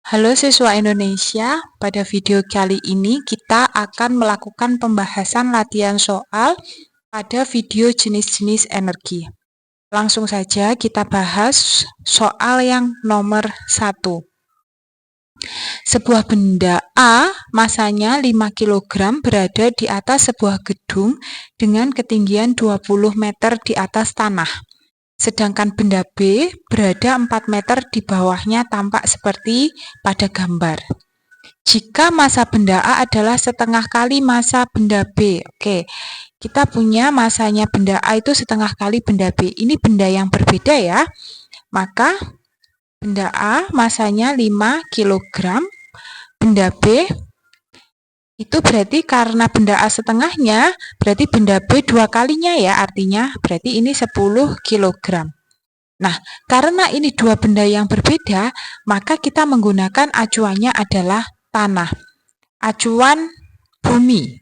Halo siswa Indonesia, pada video kali ini kita akan melakukan pembahasan latihan soal pada video jenis-jenis energi. Langsung saja kita bahas soal yang nomor 1. Sebuah benda A masanya 5 kg berada di atas sebuah gedung dengan ketinggian 20 meter di atas tanah. Sedangkan benda B berada 4 meter di bawahnya tampak seperti pada gambar. Jika massa benda A adalah setengah kali massa benda B. Oke, kita punya massanya benda A itu setengah kali benda B. Ini benda yang berbeda ya. Maka benda A massanya 5 kg. Benda B itu berarti karena benda A setengahnya, berarti benda B 2 kalinya ya, artinya berarti ini 10 kg. Nah, karena ini dua benda yang berbeda, maka kita menggunakan acuannya adalah tanah, acuan bumi.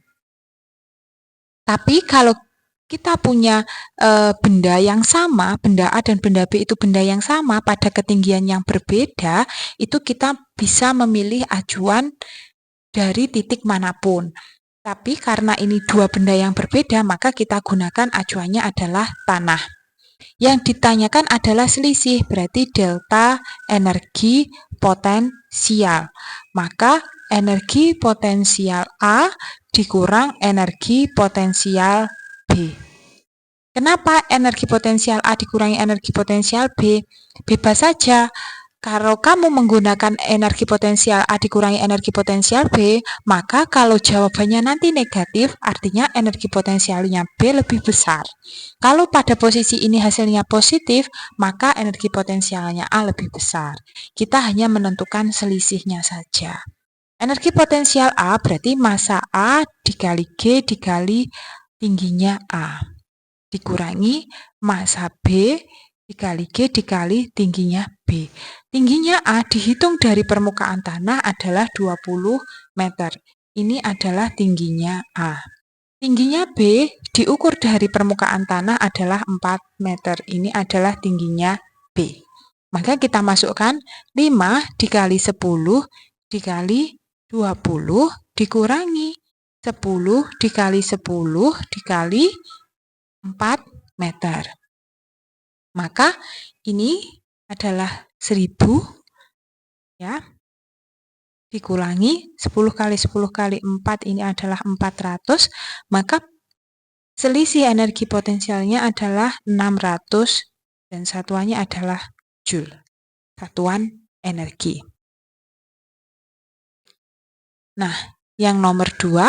Tapi kalau kita punya benda yang sama, benda A dan benda B itu benda yang sama pada ketinggian yang berbeda, itu kita bisa memilih acuan dari titik manapun. Tapi karena ini dua benda yang berbeda, maka kita gunakan acuannya adalah tanah. Yang ditanyakan adalah selisih, berarti delta energi potensial. Maka energi potensial A dikurang energi potensial B. Kenapa energi potensial A dikurangi energi potensial B? Bebas saja. Kalau kamu menggunakan energi potensial A dikurangi energi potensial B, maka kalau jawabannya nanti negatif, artinya energi potensialnya B lebih besar. Kalau pada posisi ini hasilnya positif, maka energi potensialnya A lebih besar. Kita hanya menentukan selisihnya saja. Energi potensial A berarti massa A dikali G dikali tingginya A, dikurangi massa B dikali G dikali tingginya B. Tingginya A dihitung dari permukaan tanah adalah 20 meter. Ini adalah tingginya A. Tingginya B diukur dari permukaan tanah adalah 4 meter. Ini adalah tingginya B. Maka kita masukkan 5 dikali 10 dikali 20 dikurangi 10 dikali 10 dikali 4 meter. Maka ini adalah 1000 ya. Dikurangi 10 kali 10 kali 4 ini adalah 400, maka selisih energi potensialnya adalah 600 dan satuannya adalah Joule, satuan energi. Nah, yang nomor 2,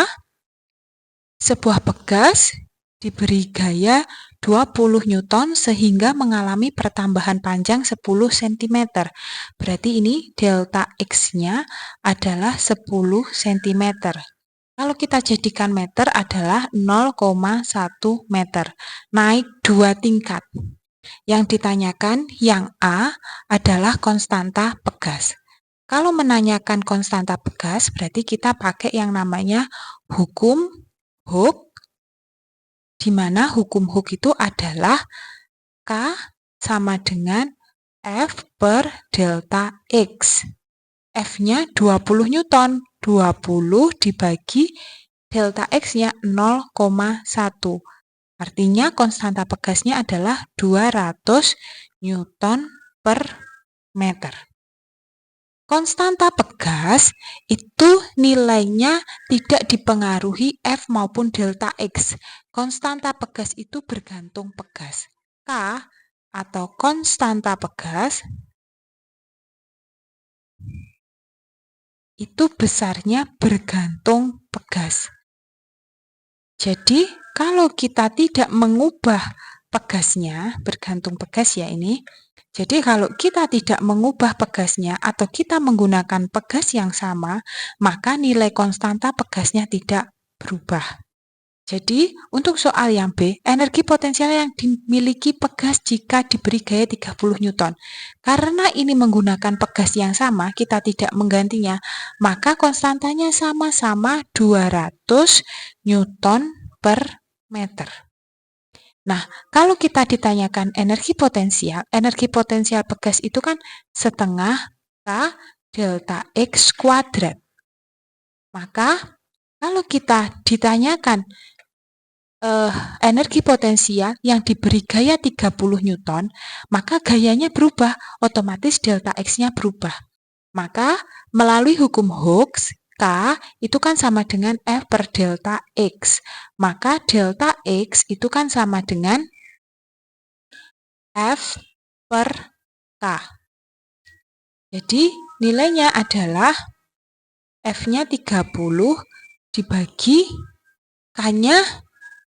sebuah pegas diberi gaya 20 Newton sehingga mengalami pertambahan panjang 10 cm. Berarti ini delta X-nya adalah 10 cm. Kalau kita jadikan meter adalah 0,1 meter. Naik 2 tingkat. Yang ditanyakan yang A adalah konstanta pegas. Kalau menanyakan konstanta pegas, berarti kita pakai yang namanya hukum Hooke, di mana hukum Hooke itu adalah K sama dengan F per delta X. F-nya 20 Newton, 20 dibagi delta X-nya 0,1. Artinya konstanta pegasnya adalah 200 Newton per meter. Konstanta pegas itu nilainya tidak dipengaruhi F maupun delta X. Konstanta pegas itu bergantung pegas. K atau konstanta pegas itu besarnya bergantung pegas. Jadi kalau kita tidak mengubah pegasnya, bergantung pegas ya ini. Jadi kalau kita tidak mengubah pegasnya atau kita menggunakan pegas yang sama, maka nilai konstanta pegasnya tidak berubah. Jadi untuk soal yang B, energi potensial yang dimiliki pegas jika diberi gaya 30 Newton. Karena ini menggunakan pegas yang sama, kita tidak menggantinya, maka konstantanya sama-sama 200 Newton per meter. Nah, kalau kita ditanyakan energi potensial pegas itu kan setengah K delta X kuadrat. Maka kalau kita ditanyakan energi potensial yang diberi gaya 30 Newton, maka gayanya berubah, otomatis delta X-nya berubah. Maka melalui hukum Hooke, K itu kan sama dengan F per delta X. Maka delta X itu kan sama dengan F per K. Jadi nilainya adalah F-nya 30 dibagi K-nya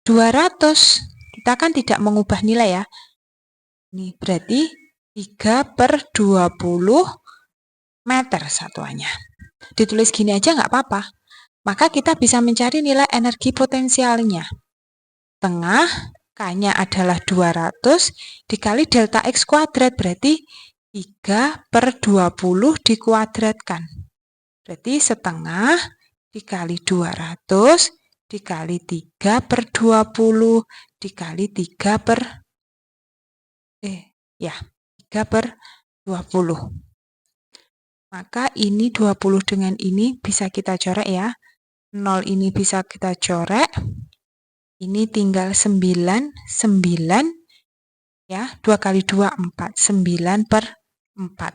200. Kita kan tidak mengubah nilai ya. Ini berarti 3/20 meter satuannya. Ditulis gini aja nggak apa-apa. Maka kita bisa mencari nilai energi potensialnya. Tengah, K-nya adalah 200 dikali delta X kuadrat, berarti 3/20 dikuadratkan. Berarti setengah dikali 200 dikali 3/20 dikali 3/20. Maka ini 20 dengan ini bisa kita coret ya. 0 ini bisa kita coret. Ini tinggal 9 ya. 2 kali 2 4, 9/4.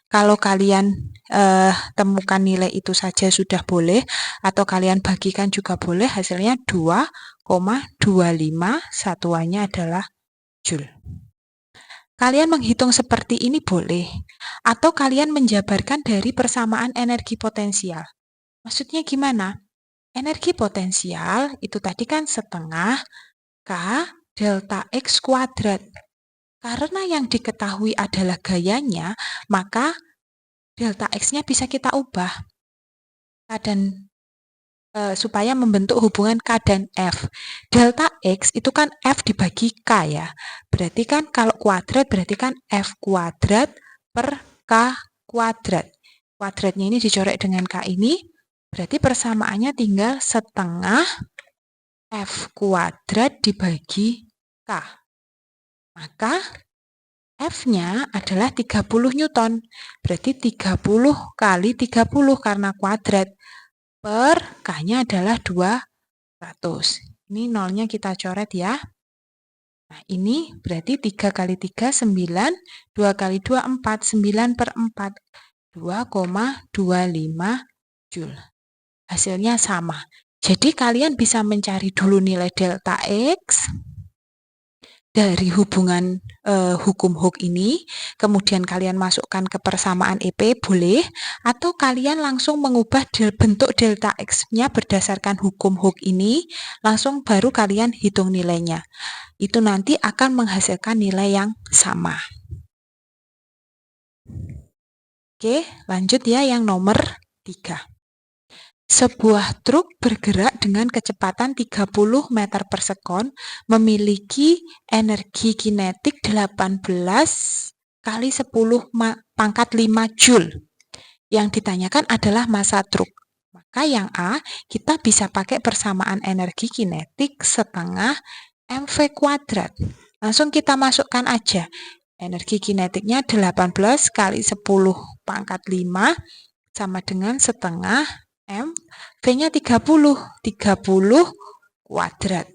Kalau kalian temukan nilai itu saja sudah boleh, atau kalian bagikan juga boleh, hasilnya 2,25, satuannya adalah Joule. Kalian menghitung seperti ini boleh, atau kalian menjabarkan dari persamaan energi potensial. Maksudnya gimana? Energi potensial itu tadi kan setengah K delta X kuadrat. Karena yang diketahui adalah gayanya, maka delta X-nya bisa kita ubah. Supaya membentuk hubungan K dan F. Delta X itu kan F dibagi K ya. Berarti kan kalau kuadrat berarti kan F kuadrat per K kuadrat. Kuadratnya ini dicoret dengan K ini. Berarti persamaannya tinggal setengah F kuadrat dibagi K. Maka F-nya adalah 30 Newton. Berarti 30 kali 30 karena kuadrat. Per K-nya adalah 200. Ini nolnya kita coret ya. Nah ini berarti 3 kali 3, 9. 2 kali 2, 4. 9/4. 2,25 Joule. Hasilnya sama. Jadi kalian bisa mencari dulu nilai delta X dari hubungan hukum Hooke ini, kemudian kalian masukkan ke persamaan EP boleh, atau kalian langsung mengubah bentuk delta X-nya berdasarkan hukum Hooke ini, langsung baru kalian hitung nilainya. Itu nanti akan menghasilkan nilai yang sama. Oke, lanjut ya yang nomor 3. Sebuah truk bergerak dengan kecepatan 30 meter per sekon memiliki energi kinetik 18 kali 10 pangkat 5 Joule. Yang ditanyakan adalah massa truk. Maka yang A, kita bisa pakai persamaan energi kinetik setengah mv kuadrat. Langsung kita masukkan aja. Energi kinetiknya 18 kali 10 pangkat 5 sama dengan setengah M, V-nya 30 kuadrat.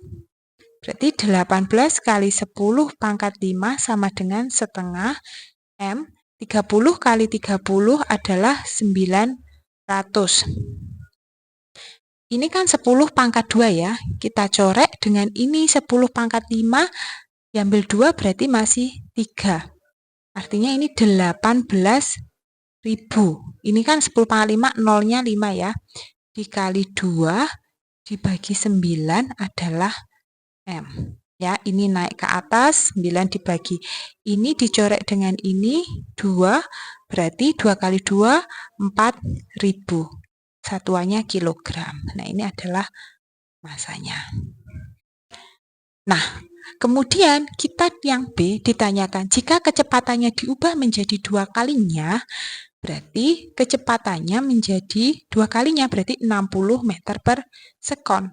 Berarti 18 kali 10 pangkat 5 sama dengan setengah M, 30 kali 30 adalah 900. Ini kan 10 pangkat 2 ya, kita coret dengan ini 10 pangkat 5, diambil 2 berarti masih 3. Artinya ini 18.000. Ini kan 10 pangkat 5, nolnya 5 ya. Dikali 2 dibagi 9 adalah M. Ya, ini naik ke atas, 9 dibagi. Ini dicoret dengan ini 2, berarti 2 kali 2, 4.000. Satuannya kilogram. Nah, ini adalah masanya. Nah, kemudian kita yang B ditanyakan, jika kecepatannya diubah menjadi 2 kalinya, berarti kecepatannya menjadi 2 kalinya, berarti 60 meter per sekon.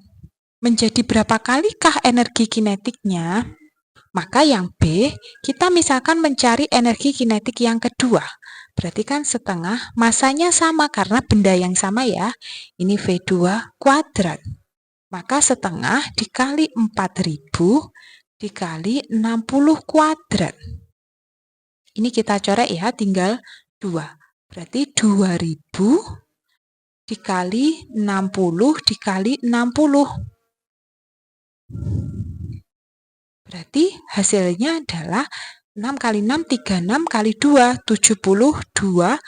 Menjadi berapa kalikah energi kinetiknya? Maka yang B, kita misalkan mencari energi kinetik yang kedua. Berarti kan setengah, masanya sama karena benda yang sama ya. Ini V2 kuadrat. Maka setengah dikali 4000 dikali 60 kuadrat. Ini kita coret ya, tinggal 2. Berarti 2000 dikali 60 dikali 60. Berarti hasilnya adalah 6 kali 6, 36 kali 2, 72.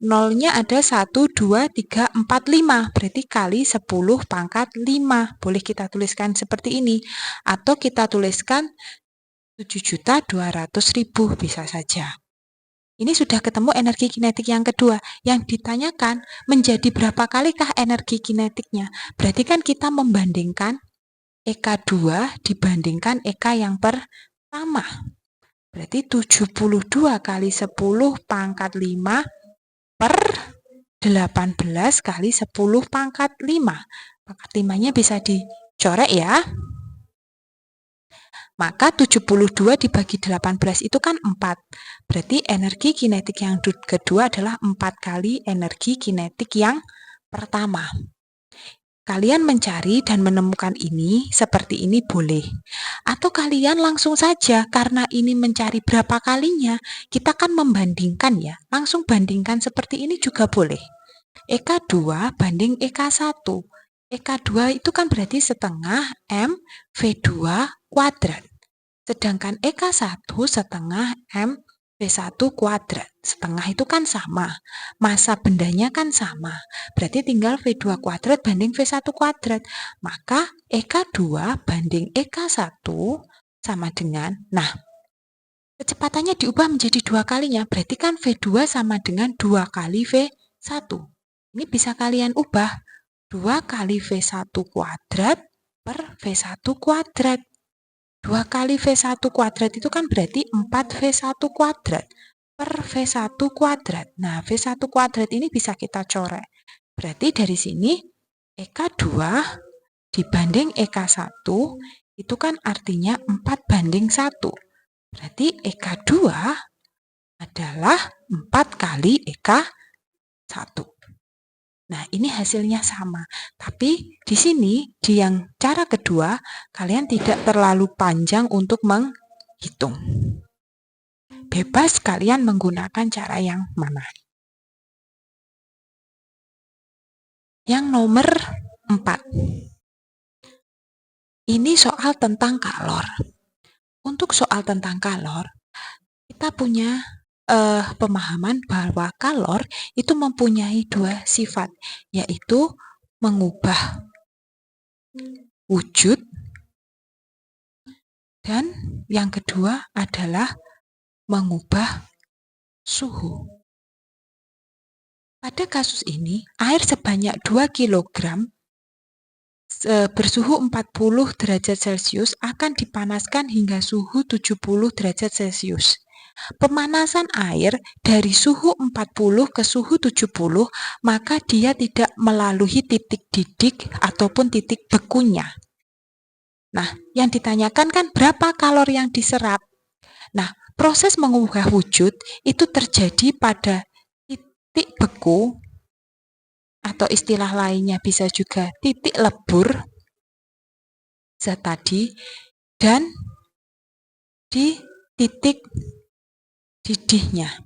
Nolnya ada 1, 2, 3, 4, 5. Berarti kali 10 pangkat 5. Boleh kita tuliskan seperti ini. Atau kita tuliskan 7.200.000 bisa saja. Ini sudah ketemu energi kinetik yang kedua. Yang ditanyakan menjadi berapa kalikah energi kinetiknya. Berarti kan kita membandingkan EK2 dibandingkan EK yang pertama. Berarti 72 kali 10 pangkat 5 per 18 kali 10 pangkat 5. Pangkat 5-nya bisa dicoret ya. Maka 72 dibagi 18 itu kan 4. Berarti energi kinetik yang kedua adalah 4 kali energi kinetik yang pertama. Kalian mencari dan menemukan ini seperti ini boleh. Atau kalian langsung saja karena ini mencari berapa kalinya, kita kan membandingkan ya. Langsung bandingkan seperti ini juga boleh. EK2 banding EK1. EK2 itu kan berarti setengah M V2 kuadrat. Sedangkan EK1 setengah M V1 kuadrat. Setengah itu kan sama. Masa bendanya kan sama. Berarti tinggal V2 kuadrat banding V1 kuadrat. Maka EK2 banding EK1 sama dengan, nah, kecepatannya diubah menjadi 2 kalinya. Berarti kan V2 sama dengan 2 kali V1. Ini bisa kalian ubah. 2 kali V1 kuadrat per V1 kuadrat. 2 kali V1 kuadrat itu kan berarti 4 V1 kuadrat per V1 kuadrat. Nah, V1 kuadrat ini bisa kita coret. Berarti dari sini EK2 dibanding EK1 itu kan artinya 4 banding 1. Berarti EK2 adalah 4 kali EK1. Nah, ini hasilnya sama. Tapi di sini, di yang cara kedua, kalian tidak terlalu panjang untuk menghitung. Bebas kalian menggunakan cara yang mana. Yang nomor 4. Ini soal tentang kalor. Untuk soal tentang kalor, kita punya pemahaman bahwa kalor itu mempunyai 2 sifat, yaitu mengubah wujud dan yang kedua adalah mengubah suhu. Pada kasus ini, air sebanyak 2 kg bersuhu 40 derajat Celcius akan dipanaskan hingga suhu 70 derajat Celcius. Pemanasan air dari suhu 40 ke suhu 70, maka dia tidak melalui titik didih ataupun titik bekunya. Nah, yang ditanyakan kan berapa kalor yang diserap. Nah, proses mengubah wujud itu terjadi pada titik beku atau istilah lainnya bisa juga titik lebur zat tadi dan di titik didihnya.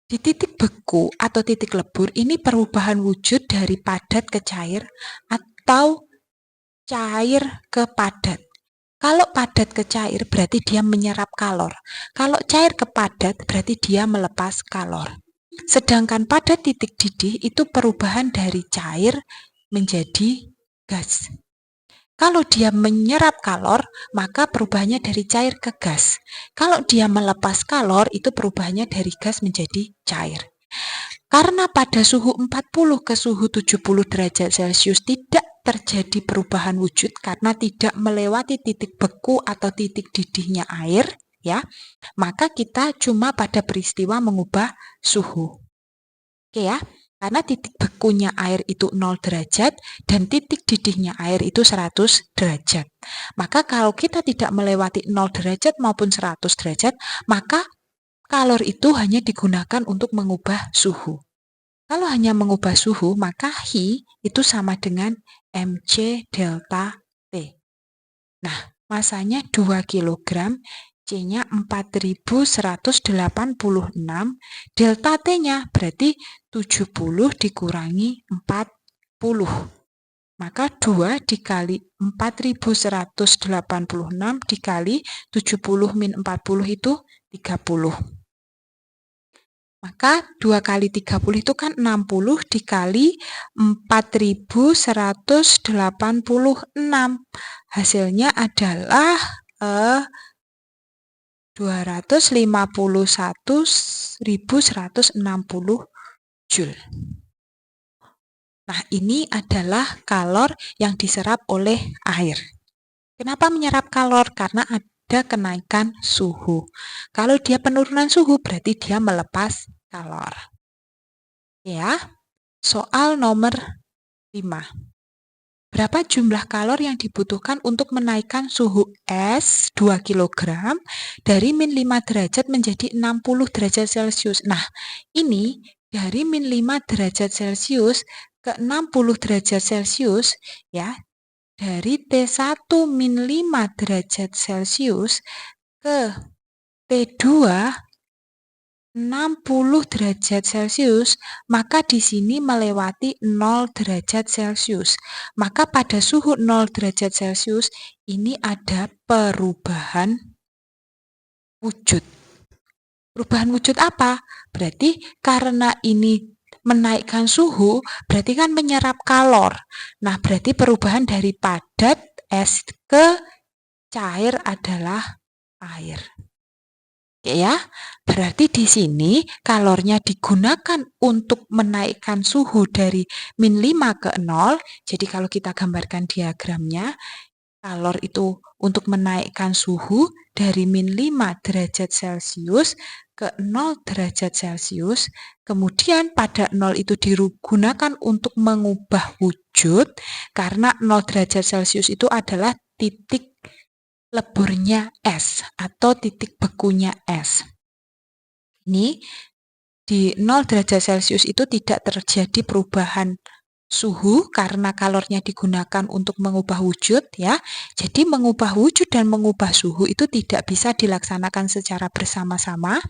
Di titik beku atau titik lebur ini perubahan wujud dari padat ke cair atau cair ke padat. Kalau padat ke cair berarti dia menyerap kalor. Kalau cair ke padat berarti dia melepas kalor. Sedangkan pada titik didih itu perubahan dari cair menjadi gas. Kalau dia menyerap kalor, maka perubahannya dari cair ke gas. Kalau dia melepas kalor, itu perubahannya dari gas menjadi cair. Karena pada suhu 40 ke suhu 70 derajat Celcius tidak terjadi perubahan wujud karena tidak melewati titik beku atau titik didihnya air, ya, maka kita cuma pada peristiwa mengubah suhu. Oke ya, Karena titik bekunya air itu 0 derajat dan titik didihnya air itu 100 derajat. Maka kalau kita tidak melewati 0 derajat maupun 100 derajat, maka kalor itu hanya digunakan untuk mengubah suhu. Kalau hanya mengubah suhu, maka Hi itu sama dengan mc delta T. Nah, masanya 2 kg, C-nya 4186, delta T-nya berarti 70 dikurangi 40. Maka 2 dikali 4186 dikali 70 min 40 itu 30. Maka 2 kali 30 itu kan 60 dikali 4186. Hasilnya adalah 251.160 Joule. Nah, ini adalah kalor yang diserap oleh air. Kenapa menyerap kalor? Karena ada kenaikan suhu. Kalau dia penurunan suhu, berarti dia melepas kalor. Ya, soal nomor 5. Berapa jumlah kalor yang dibutuhkan untuk menaikkan suhu es 2 kg dari min 5 derajat menjadi 60 derajat Celcius. Nah, ini dari min 5 derajat Celcius ke 60 derajat Celcius, ya, dari T1 min 5 derajat Celcius ke T2 60 derajat Celcius, maka di sini melewati 0 derajat Celcius. Maka pada suhu 0 derajat Celcius ini ada perubahan wujud. Perubahan wujud apa? Berarti karena ini menaikkan suhu, berarti kan menyerap kalor. Nah, berarti perubahan dari padat es ke cair adalah air. Ya, berarti di sini kalornya digunakan untuk menaikkan suhu dari min 5 ke 0. Jadi kalau kita gambarkan diagramnya, kalor itu untuk menaikkan suhu dari min 5 derajat Celcius ke 0 derajat Celcius. Kemudian pada 0 itu digunakan untuk mengubah wujud, karena 0 derajat Celcius itu adalah titik leburnya es atau titik bekunya es. Ini di 0 derajat Celcius itu tidak terjadi perubahan suhu karena kalornya digunakan untuk mengubah wujud, ya. Jadi mengubah wujud dan mengubah suhu itu tidak bisa dilaksanakan secara bersama-sama.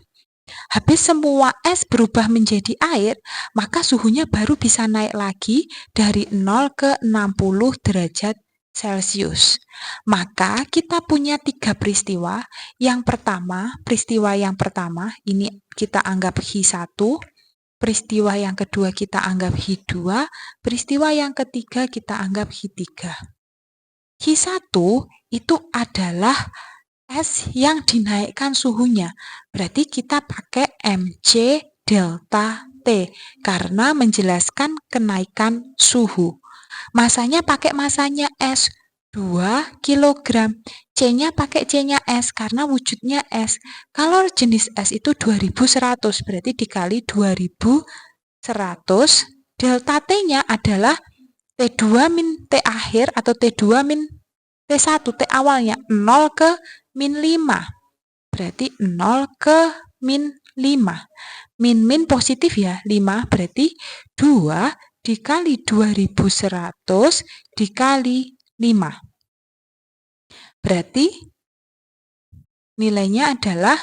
Habis semua es berubah menjadi air, maka suhunya baru bisa naik lagi dari 0 ke 60 derajat Celcius. Maka kita punya 3 peristiwa. Peristiwa yang pertama ini kita anggap Hi1, peristiwa yang kedua kita anggap Hi2, peristiwa yang ketiga kita anggap Hi3. Hi1 itu adalah es yang dinaikkan suhunya. Berarti kita pakai mc delta T karena menjelaskan kenaikan suhu. Masanya pakai masanya es 2 kg. C-nya pakai C-nya es karena wujudnya es. Kalor jenis es itu 2100, berarti dikali 2100. Delta T-nya adalah T2 min T akhir atau T2 min T1, T awalnya 0 ke min 5. Berarti 0 ke min 5. Min positif ya, 5 berarti 2 dikali 2100 dikali 5. Berarti nilainya adalah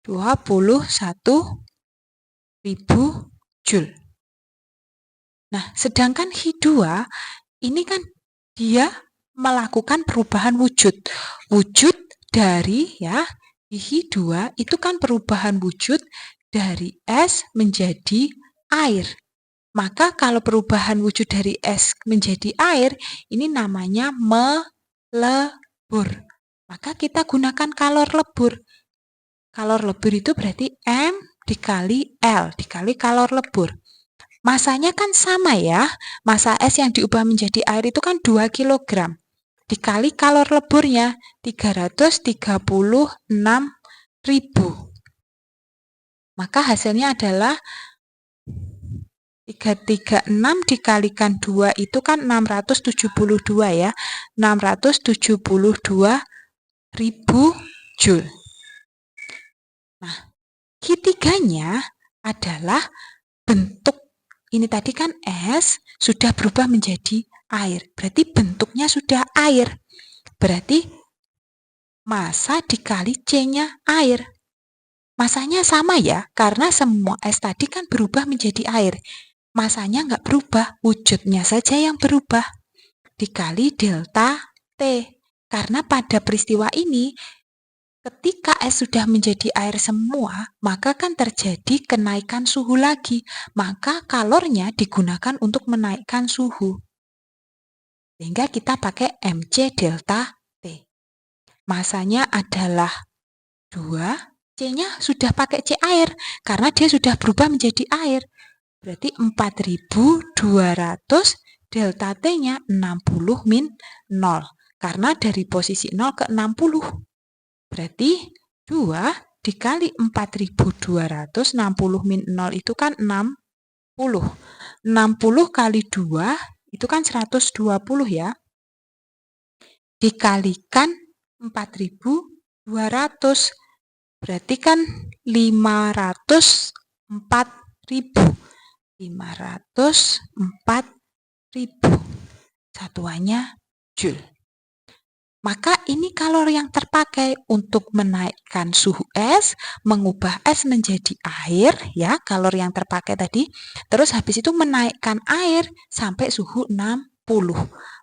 21.000 Joule. Nah, sedangkan Hi2 ini kan dia melakukan perubahan wujud. Wujud dari, ya, di Hi2 itu kan perubahan wujud dari es menjadi air. Maka kalau perubahan wujud dari es menjadi air, ini namanya melebur. Maka kita gunakan kalor lebur. Kalor lebur itu berarti M dikali L, dikali kalor lebur. Masanya kan sama ya. Massa es yang diubah menjadi air itu kan 2 kg. Dikali kalor leburnya 336.000. Maka hasilnya adalah 336 dikalikan 2 itu kan 672 ya. 672.000 Joule. Nah, Q3-nya adalah bentuk ini tadi kan es sudah berubah menjadi air. Berarti bentuknya sudah air. Berarti massa dikali C-nya air. Masanya sama ya, karena semua es tadi kan berubah menjadi air. Masanya nggak berubah, wujudnya saja yang berubah. Dikali delta T. Karena pada peristiwa ini, ketika es sudah menjadi air semua, maka kan terjadi kenaikan suhu lagi. Maka kalornya digunakan untuk menaikkan suhu. Sehingga kita pakai Mc delta T. Masanya adalah 2, C-nya sudah pakai C air, karena dia sudah berubah menjadi air. Berarti 4.200, delta T-nya 60 min 0. Karena dari posisi 0 ke 60. Berarti 2 dikali 4.200, 60 min 0 itu kan 60. 60 kali 2 itu kan 120 ya. Dikalikan 4.200. Berarti kan 504.000. 504.000. Satuannya Joule. Maka ini kalori yang terpakai untuk menaikkan suhu es, mengubah es menjadi air, ya, kalori yang terpakai tadi. Terus habis itu menaikkan air sampai suhu 60.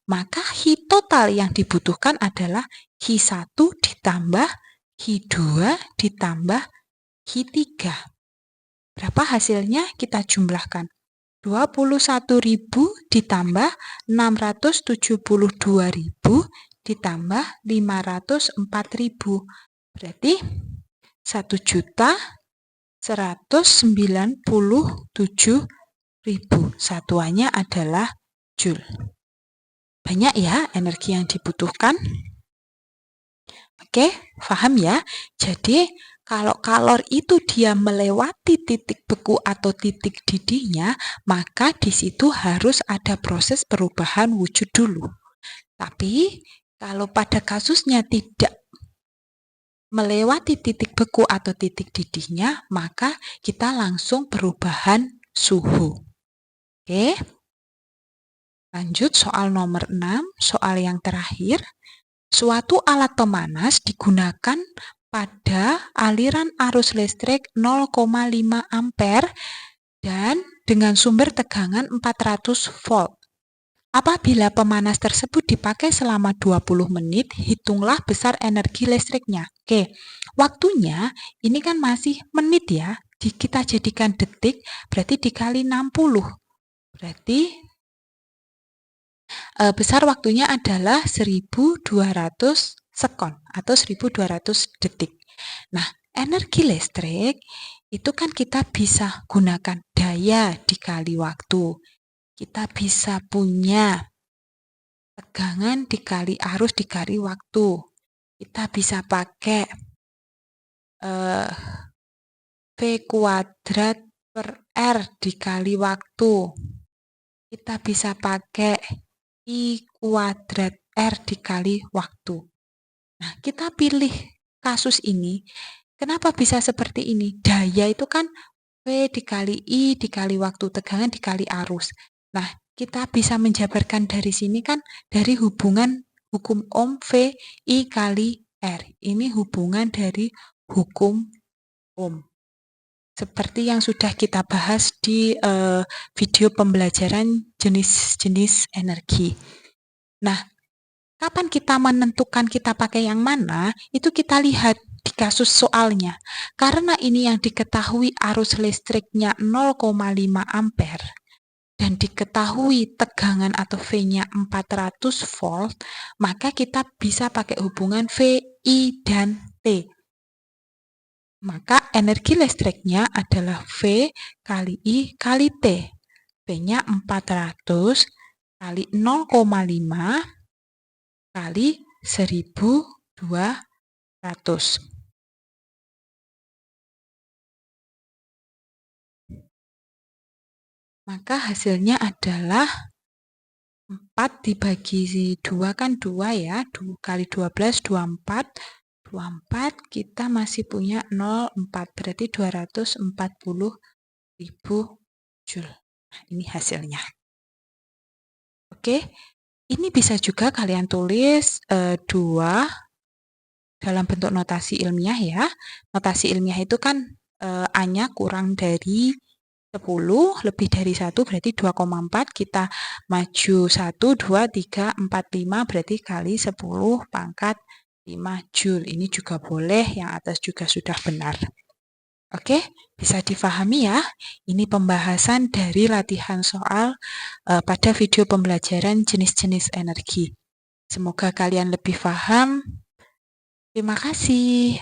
Maka Q total yang dibutuhkan adalah Q1 ditambah Q2 ditambah Q3. Berapa hasilnya? Kita jumlahkan. 21.000 ditambah 672.000 ditambah 504.000. Berarti 1.197.000. Satuannya adalah Joule. Banyak ya energi yang dibutuhkan. Oke, paham ya? Jadi, kalau kalor itu dia melewati titik beku atau titik didihnya, maka di situ harus ada proses perubahan wujud dulu. Tapi, kalau pada kasusnya tidak melewati titik beku atau titik didihnya, maka kita langsung perubahan suhu. Oke. Lanjut soal nomor 6, soal yang terakhir. Suatu alat pemanas digunakan pada aliran arus listrik 0,5 ampere dan dengan sumber tegangan 400 volt. Apabila pemanas tersebut dipakai selama 20 menit, hitunglah besar energi listriknya. Oke, waktunya ini kan masih menit ya, kita jadikan detik, berarti dikali 60. Berarti besar waktunya adalah 1200 sekon atau 1200 detik. Nah, energi listrik itu kan kita bisa gunakan daya dikali waktu. Kita bisa punya tegangan dikali arus dikali waktu. Kita bisa pakai V kuadrat per R dikali waktu. Kita bisa pakai I kuadrat R dikali waktu. Nah, kita pilih kasus ini. Kenapa bisa seperti ini? Daya itu kan V dikali I dikali waktu, tegangan dikali arus. Nah, kita bisa menjabarkan dari sini kan dari hubungan hukum Ohm V I kali R. Ini hubungan dari hukum Ohm. Seperti yang sudah kita bahas di video pembelajaran jenis-jenis energi. Nah, kapan kita menentukan kita pakai yang mana, itu kita lihat di kasus soalnya. Karena ini yang diketahui arus listriknya 0,5 ampere dan diketahui tegangan atau V-nya 400 volt, maka kita bisa pakai hubungan V, I, dan T. Maka energi listriknya adalah V kali I kali T. V-nya 400 kali 0,5 kali 1200. Maka hasilnya adalah 4 dibagi 2 kan 2 ya, 2 kali 12, 24. 24 kita masih punya 0,4, berarti 240.000 Joule. Nah, ini hasilnya. Oke, ini bisa juga kalian tulis 2 dalam bentuk notasi ilmiah ya. Notasi ilmiah itu kan A-nya kurang dari 10, lebih dari 1 berarti 2,4. Kita maju 1, 2, 3, 4, 5 berarti kali 10 pangkat 5 Joule. Ini juga boleh, yang atas juga sudah benar. Oke, bisa difahami ya. Ini pembahasan dari latihan soal pada video pembelajaran jenis-jenis energi. Semoga kalian lebih paham. Terima kasih.